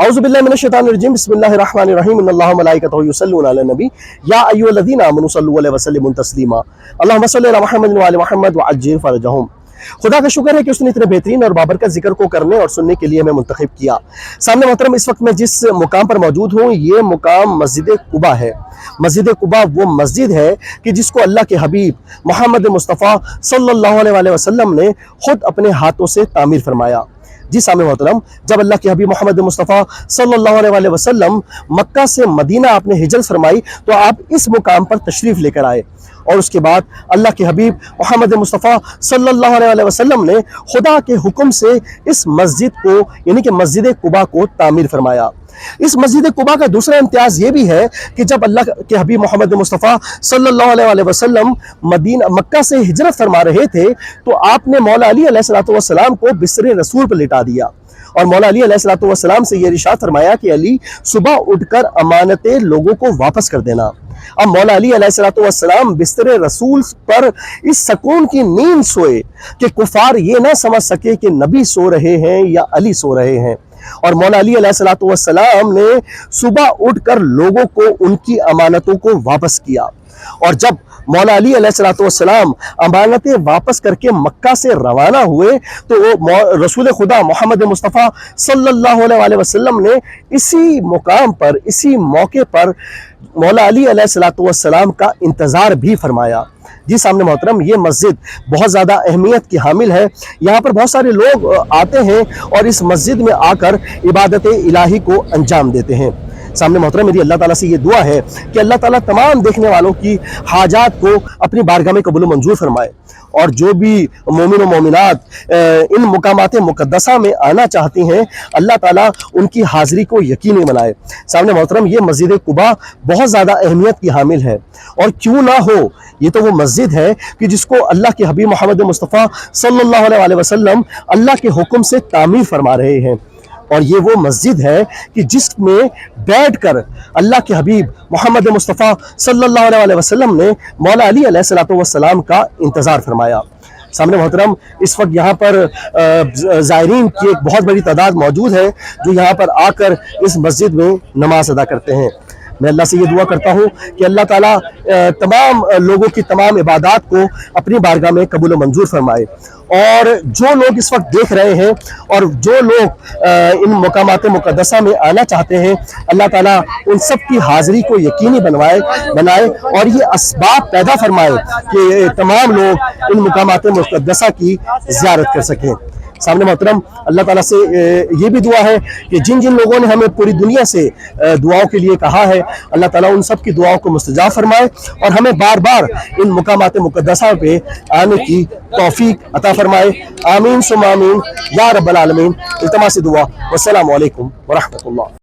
أعوذ بالله من الشيطان الرجيم بسم الله الرحمن الرحيم إن الله وملائكته يصلون على النبي يا أيها الذين آمنوا صلوا عليه وسلموا تسليما اللهم صل على محمد وعلى محمد وعجل فرجهم۔ خدا کا شکر ہے کہ اس نے اتنے بہترین اور بابرکت ذکر کو کرنے اور سننے کے لیے ہمیں منتخب کیا۔ سامنے محترم، اس وقت میں جس مقام پر موجود ہوں یہ مقام مسجد قباء ہے۔ مسجد قباء وہ مسجد ہے کہ جس کو اللہ کے حبیب محمد مصطفیٰ صلی اللہ علیہ وسلم نے خود اپنے ہاتھوں سے تعمیر فرمایا۔ جی سامنے محترم، جب اللہ کے حبیب محمد مصطفیٰ صلی اللہ علیہ وسلم مکہ سے مدینہ آپ نے ہجرت فرمائی تو آپ اس مقام پر تشریف لے کر آئے، اور اس کے بعد اللہ کے حبیب محمد مصطفیٰ صلی اللہ علیہ وسلم نے خدا کے حکم سے اس مسجد کو یعنی کہ مسجد قباء کو تعمیر فرمایا۔ اس مسجد قباء کا دوسرا امتیاز یہ بھی ہے کہ جب اللہ کے حبیب محمد مصطفیٰ صلی اللہ علیہ وسلم مکہ سے ہجرت فرما رہے تھے تو آپ نے مولا علی علیہ السلام کو بستر رسول پر لٹا دیا، اور مولا علی علیہ السلام سے یہ ارشاد فرمایا کہ علی صبح اٹھ کر امانتیں لوگوں کو واپس کر دینا۔ اب مولا علی علیہ السلام بستر رسول پر اس سکون کی نیند سوئے کہ کفار یہ نہ سمجھ سکے کہ نبی سو رہے ہیں یا علی سو رہے ہیں، اور مولا علی علیہ السلام نے صبح اٹھ کر لوگوں کو ان کی امانتوں کو واپس کیا، اور جب مولا علی علیہ السلام امانتیں واپس کر کے مکہ سے روانہ ہوئے تو رسول خدا محمد مصطفیٰ صلی اللہ علیہ وسلم نے اسی مقام پر اسی موقع پر مولا علی علیہ السلام کا انتظار بھی فرمایا۔ جی سامنے محترم، یہ مسجد بہت زیادہ اہمیت کی حامل ہے۔ یہاں پر بہت سارے لوگ آتے ہیں اور اس مسجد میں آ کر عبادت الہی کو انجام دیتے ہیں۔ سامنے محترم، میری اللہ تعالیٰ سے یہ دعا ہے کہ اللہ تعالیٰ تمام دیکھنے والوں کی حاجات کو اپنی بارگاہ میں قبول و منظور فرمائے، اور جو بھی مومن و مومنات ان مقامات مقدسہ میں آنا چاہتی ہیں اللہ تعالیٰ ان کی حاضری کو یقینی بنائے۔ سامنے محترم، یہ مسجد قباء بہت زیادہ اہمیت کی حامل ہے، اور کیوں نہ ہو، یہ تو وہ مسجد ہے کہ جس کو اللہ کے حبیب محمد مصطفیٰ صلی اللہ علیہ وسلم اللہ کے حکم سے تعمیر فرما رہے ہیں، اور یہ وہ مسجد ہے کہ جس میں بیٹھ کر اللہ کے حبیب محمد مصطفیٰ صلی اللہ علیہ وسلم نے مولا علی علیہ السلام کا انتظار فرمایا۔ سامنے محترم، اس وقت یہاں پر زائرین کی ایک بہت بڑی تعداد موجود ہے جو یہاں پر آ کر اس مسجد میں نماز ادا کرتے ہیں۔ میں اللہ سے یہ دعا کرتا ہوں کہ اللہ تعالیٰ تمام لوگوں کی تمام عبادات کو اپنی بارگاہ میں قبول و منظور فرمائے، اور جو لوگ اس وقت دیکھ رہے ہیں اور جو لوگ ان مقامات مقدسہ میں آنا چاہتے ہیں اللہ تعالیٰ ان سب کی حاضری کو یقینی بنائے اور یہ اسباب پیدا فرمائے کہ تمام لوگ ان مقامات مقدسہ کی زیارت کر سکیں۔ سامنے محترم، اللہ تعالیٰ سے یہ بھی دعا ہے کہ جن لوگوں نے ہمیں پوری دنیا سے دعاؤں کے لیے کہا ہے اللہ تعالیٰ ان سب کی دعاؤں کو مستجاب فرمائے، اور ہمیں بار بار ان مقامات مقدسہ پہ آنے کی توفیق عطا فرمائے۔ آمین ثم آمین یا رب العالمین۔ التماس دعا۔ والسلام علیکم ورحمۃ اللہ۔